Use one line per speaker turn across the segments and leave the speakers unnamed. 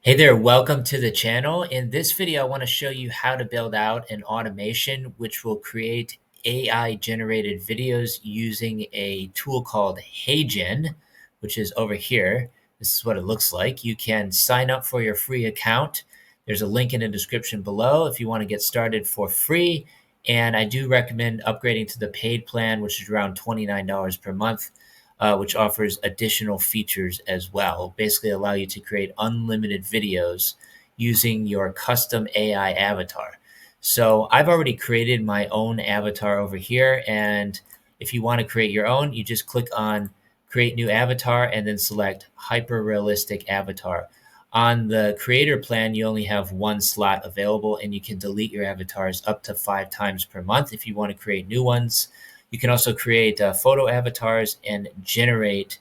Hey there, welcome to the channel. In this video, I want to show you how to build out an automation which will create AI generated videos using a tool called HeyGen, which is over here. This is what it looks like. You can sign up for your free account. There's a link in the description below if you want to get started for free. And I do recommend upgrading to the paid plan, which is around $29 per month, which offers additional features as well. It'll basically allow you to create unlimited videos using your custom AI avatar. So I've already created my own avatar over here. And if you want to create your own, you just click on create new avatar and then select hyper realistic avatar. On the creator plan, you only have one slot available and you can delete your avatars up to 5 times per month if you want to create new ones. You can also create photo avatars and generate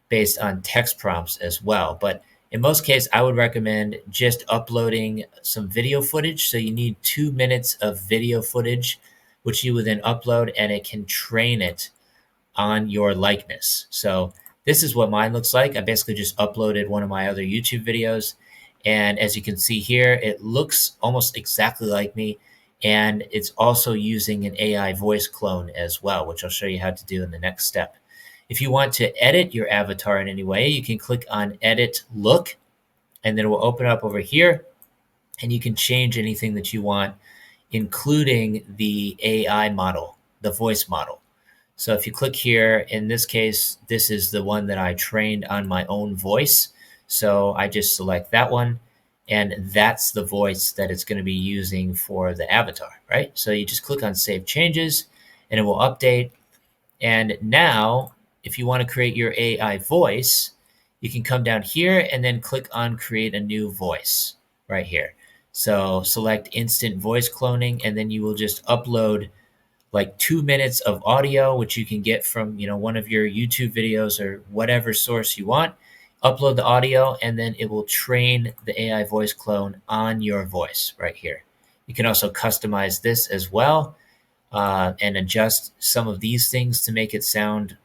based on text prompts as well. But in most cases, I would recommend just uploading some video footage. So you need 2 minutes of video footage, which you would then upload and it can train it on your likeness. So this is what mine looks like. I basically just uploaded one of my other YouTube videos. And as you can see here, it looks almost exactly like me. And it's also using an AI voice clone as well, which I'll show you how to do in the next step. If you want to edit your avatar in any way, you can click on Edit Look, and then it will open up over here. And you can change anything that you want, including the AI model, the voice model. So if you click here, in this case, this is the one that I trained on my own voice. So I just select that one, and that's the voice that it's going to be using for the avatar, right? So you just click on Save Changes, and it will update. And now, if you want to create your AI voice, you can come down here and then click on Create a New Voice right here. So select Instant Voice Cloning, and then you will just upload like 2 minutes of audio, which you can get from one of your YouTube videos or whatever source you want. Upload the audio, and then it will train the AI voice clone on your voice right here. You can also customize this as well and adjust some of these things to make it sound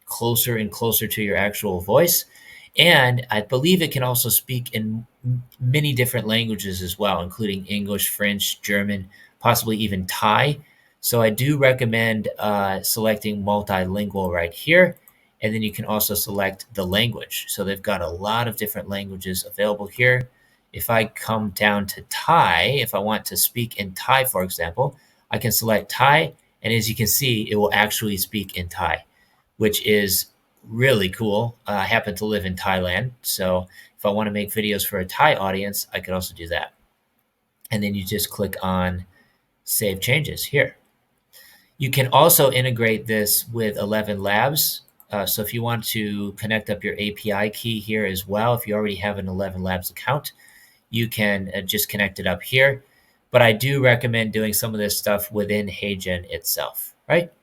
closer and closer to your actual voice. And I believe it can also speak in many different languages as well, including English, French, German, possibly even Thai. So I do recommend selecting multilingual right here. And then you can also select the language. So they've got a lot of different languages available here. If I come down to Thai, if I want to speak in Thai, for example, I can select Thai. And as you can see, it will actually speak in Thai, which is really cool. I happen to live in Thailand. So if I want to make videos for a Thai audience, I could also do that. And then you just click on Save Changes here. You can also integrate this with 11 Labs. So if you want to connect up your API key here as well, if you already have an 11 Labs account, you can just connect it up here. But I do recommend doing some of this stuff within HeyGen itself, right?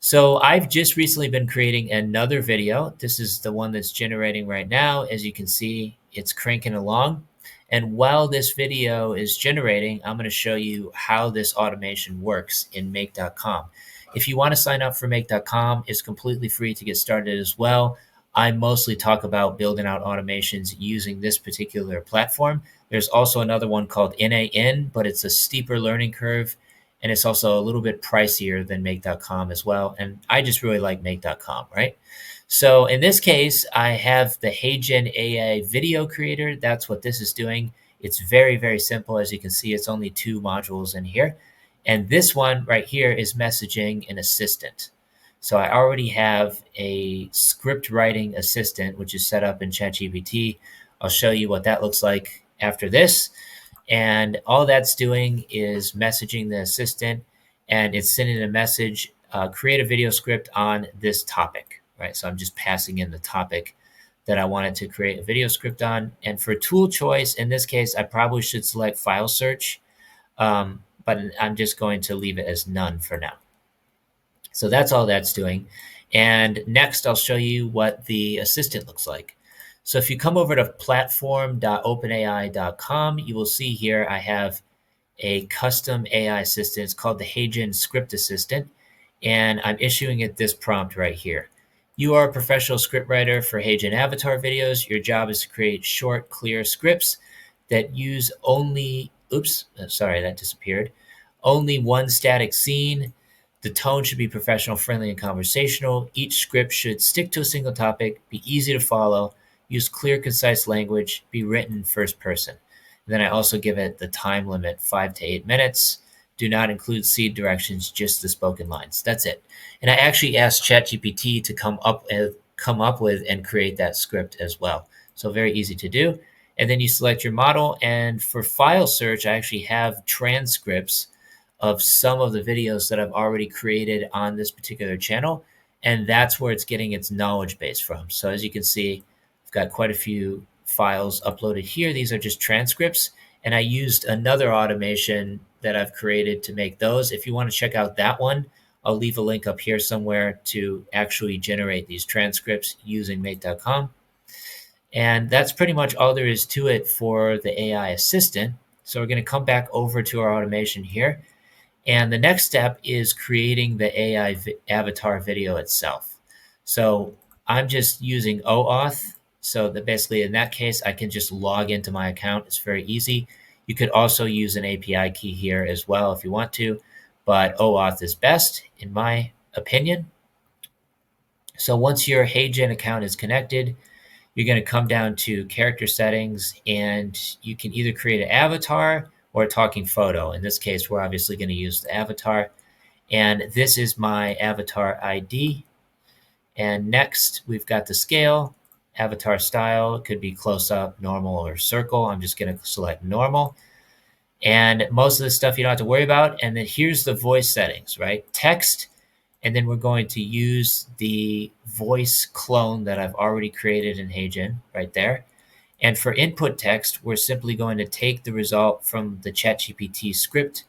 So I've just recently been creating another video. This is the one that's generating right now. As you can see, it's cranking along. And while this video is generating, I'm going to show you how this automation works in Make.com. If you want to sign up for Make.com, it's completely free to get started as well. I mostly talk about building out automations using this particular platform. There's also another one called NAN, but it's a steeper learning curve. And it's also a little bit pricier than Make.com as well. And I just really like Make.com, right? So in this case, I have the HeyGen AI video creator. That's what this is doing. It's very, very simple. As you can see, it's only 2 modules in here. And this one right here is messaging an assistant. So I already have a script writing assistant, which is set up in ChatGPT. I'll show you what that looks like after this. And all that's doing is messaging the assistant, and it's sending a message, create a video script on this topic, right? So I'm just passing in the topic that I wanted to create a video script on. And for tool choice, in this case, I probably should select file search, but I'm just going to leave it as none for now. So that's all that's doing. And next, I'll show you what the assistant looks like. So if you come over to platform.openai.com, you will see here I have a custom AI assistant. It's called the HeyGen Script Assistant, and I'm issuing it this prompt right here. You are a professional scriptwriter for HeyGen avatar videos. Your job is to create short, clear scripts that use only, oops, sorry, that disappeared. Only one static scene. The tone should be professional, friendly, and conversational. Each script should stick to a single topic, be easy to follow, use clear, concise language, be written first person. And then I also give it the time limit, 5 to 8 minutes. Do not include seed directions, just the spoken lines. That's it. And I actually asked ChatGPT to come up with and create that script as well. So very easy to do. And then you select your model. And for file search, I actually have transcripts of some of the videos that I've already created on this particular channel. And that's where it's getting its knowledge base from. So as you can see, I've got quite a few files uploaded here. These are just transcripts. And I used another automation that I've created to make those. If you want to check out that one, I'll leave a link up here somewhere to actually generate these transcripts using mate.com. And that's pretty much all there is to it for the AI assistant. So we're going to come back over to our automation here. And the next step is creating the AI avatar video itself. So I'm just using OAuth. So that basically in that case, I can just log into my account. It's very easy. You could also use an API key here as well if you want to, but OAuth is best in my opinion. So once your HeyGen account is connected, you're going to come down to character settings, and you can either create an avatar or a talking photo. In this case, we're obviously going to use the avatar. And this is my avatar ID. And next, we've got the scale, avatar style. It could be close up, normal, or circle. I'm just going to select normal. And most of the stuff you don't have to worry about. And then here's the voice settings, right? Text. And then we're going to use the voice clone that I've already created in HeyGen right there. And for input text, we're simply going to take the result from the ChatGPT script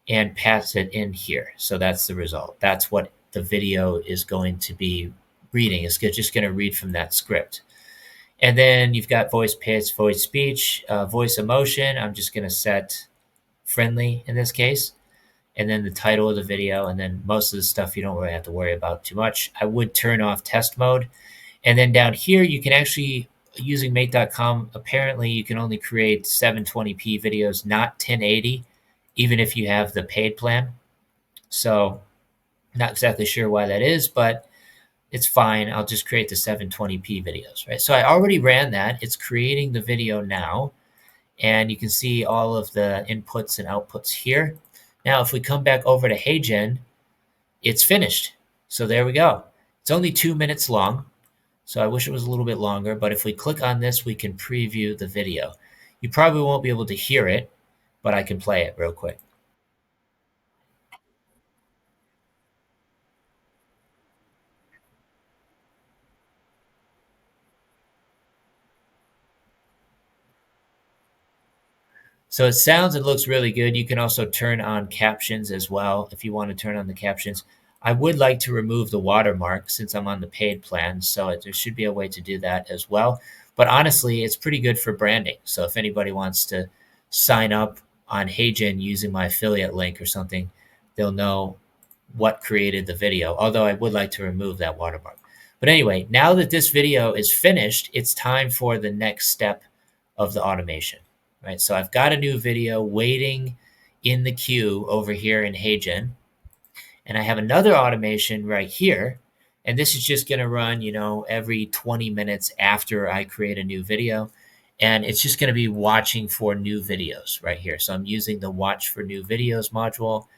and pass it in here. So that's the result. That's what the video is going to be reading. It's just going to read from that script. And then you've got voice pitch, voice speech, voice emotion. I'm just going to set friendly in this case. And then the title of the video, and then most of the stuff you don't really have to worry about too much. I would turn off test mode. And then down here, you can actually, using mate.com, apparently you can only create 720p videos, not 1080, even if you have the paid plan. So not exactly sure why that is, but it's fine. I'll just create the 720p videos, right? So I already ran that. It's creating the video now. And you can see all of the inputs and outputs here. Now, if we come back over to HeyGen, it's finished. So there we go. It's only 2 minutes long. So I wish it was a little bit longer, but if we click on this, we can preview the video. You probably won't be able to hear it, but I can play it real quick. So it sounds and looks really good. You can also turn on captions as well if you want to turn on the captions. I would like to remove the watermark since I'm on the paid plan, so there should be a way to do that as well. But honestly, it's pretty good for branding. So if anybody wants to sign up on HeyGen using my affiliate link or something, they'll know what created the video, although I would like to remove that watermark. But anyway, now that this video is finished, it's time for the next step of the automation. Right, so I've got a new video waiting in the queue over here in HeyGen, and I have another automation right here, and this is just going to run, every 20 minutes after I create a new video, and it's just going to be watching for new videos right here. So I'm using the Watch for New Videos module,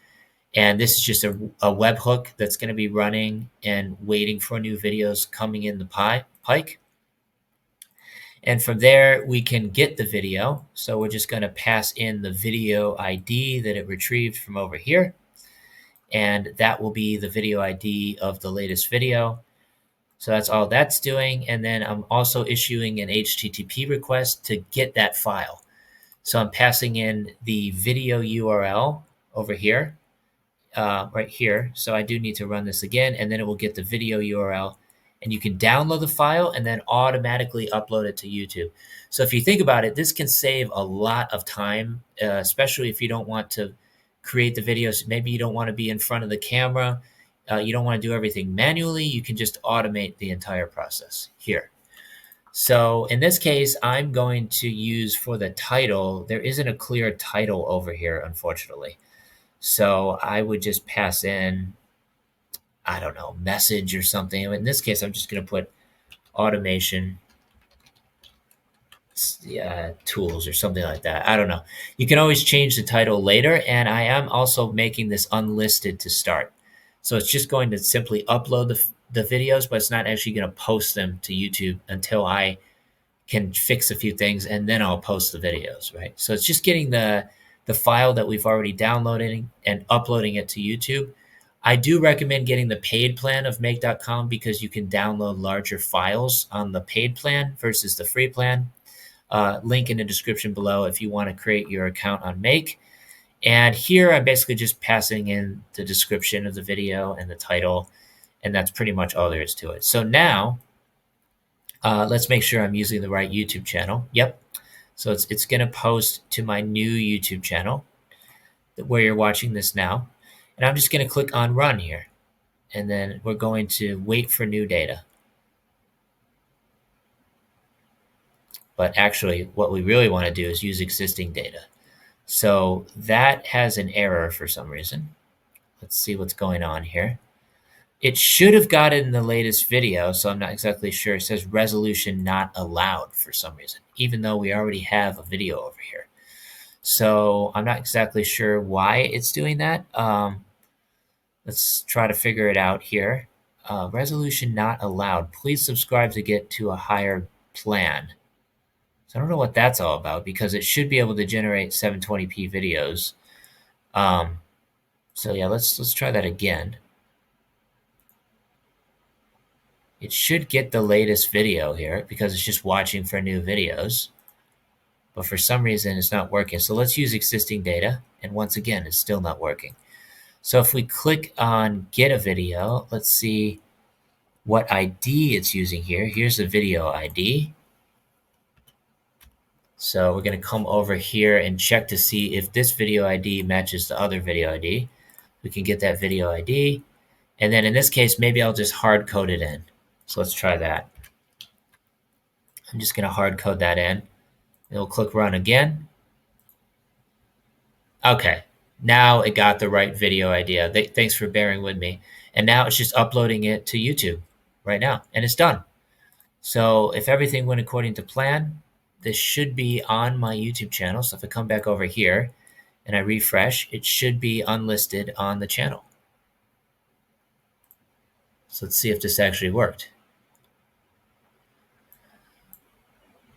and this is just a webhook that's going to be running and waiting for new videos coming in the pike. And from there, we can get the video. So we're just going to pass in the video ID that it retrieved from over here. And that will be the video ID of the latest video. So that's all that's doing. And then I'm also issuing an HTTP request to get that file. So I'm passing in the video URL over here, right here. So I do need to run this again, and then it will get the video URL. And you can download the file and then automatically upload it to YouTube. So if you think about it, this can save a lot of time, especially if you don't want to create the videos. Maybe you don't want to be in front of the camera. You don't want to do everything manually. You can just automate the entire process here. So in this case, I'm going to use for the title, there isn't a clear title over here, unfortunately. So I would just pass in, I don't know, message or something. In this case, I'm just going to put automation tools or something like that. I don't know. You can always change the title later. And I am also making this unlisted to start. So it's just going to simply upload the videos, but it's not actually going to post them to YouTube until I can fix a few things, and then I'll post the videos, right? So it's just getting the file that we've already downloaded and uploading it to YouTube. I do recommend getting the paid plan of make.com because you can download larger files on the paid plan versus the free plan. Link in the description below if you want to create your account on Make. And here I'm basically just passing in the description of the video and the title, and that's pretty much all there is to it. So now let's make sure I'm using the right YouTube channel. Yep. So it's going to post to my new YouTube channel where you're watching this now. And I'm just going to click on run here. And then we're going to wait for new data. But actually, what we really want to do is use existing data. So that has an error for some reason. Let's see what's going on here. It should have got it in the latest video, so I'm not exactly sure. It says resolution not allowed for some reason, even though we already have a video over here. So I'm not exactly sure why it's doing that. Let's try to figure it out here. Resolution not allowed. Please subscribe to get to a higher plan. So I don't know what that's all about because it should be able to generate 720p videos. So yeah, let's try that again. It should get the latest video here because it's just watching for new videos. But for some reason, it's not working. So let's use existing data. And once again, it's still not working. So if we click on get a video, let's see what ID it's using here. Here's the video ID. So we're going to come over here and check to see if this video ID matches the other video ID. We can get that video ID. And then in this case, maybe I'll just hard code it in. So let's try that. I'm just going to hard code that in. It'll click run again. Okay, now it got the right video idea. Thanks for bearing with me. And now it's just uploading it to YouTube right now, and it's done. So if everything went according to plan, this should be on my YouTube channel. So if I come back over here and I refresh, it should be unlisted on the channel. So let's see if this actually worked.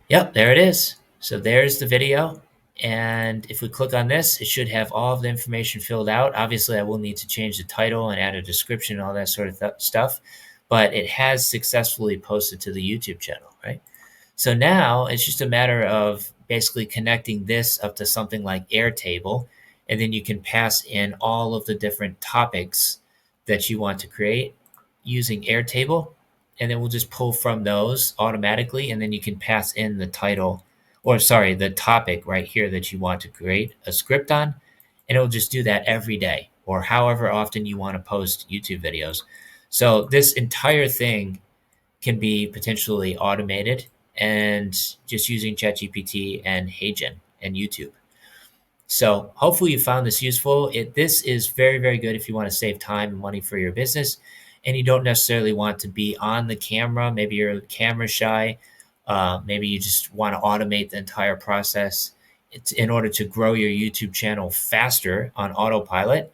Yep, there it is. So there's the video. And if we click on this, it should have all of the information filled out. Obviously, I will need to change the title and add a description and all that sort of stuff. But it has successfully posted to the YouTube channel, right? So now it's just a matter of basically connecting this up to something like Airtable. And then you can pass in all of the different topics that you want to create using Airtable. And then we'll just pull from those automatically. And then you can pass in the title, or sorry, the topic right here that you want to create a script on. And it'll just do that every day or however often you want to post YouTube videos. So this entire thing can be potentially automated and just using ChatGPT and HeyGen and YouTube. So hopefully you found this useful. This is very, very good if you want to save time and money for your business and you don't necessarily want to be on the camera. Maybe you're camera shy. Maybe you just want to automate the entire process. It's in order to grow your YouTube channel faster on autopilot.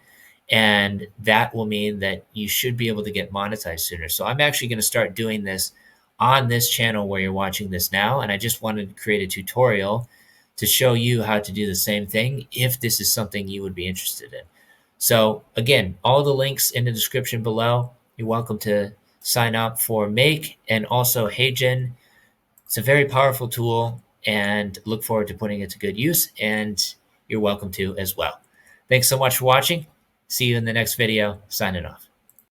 And that will mean that you should be able to get monetized sooner. So I'm actually going to start doing this on this channel where you're watching this now. And I just wanted to create a tutorial to show you how to do the same thing if this is something you would be interested in. So again, all the links in the description below. You're welcome to sign up for Make and also HeyGen. It's a very powerful tool and look forward to putting it to good use. And you're welcome to as well. Thanks so much for watching. See you in the next video. Signing off.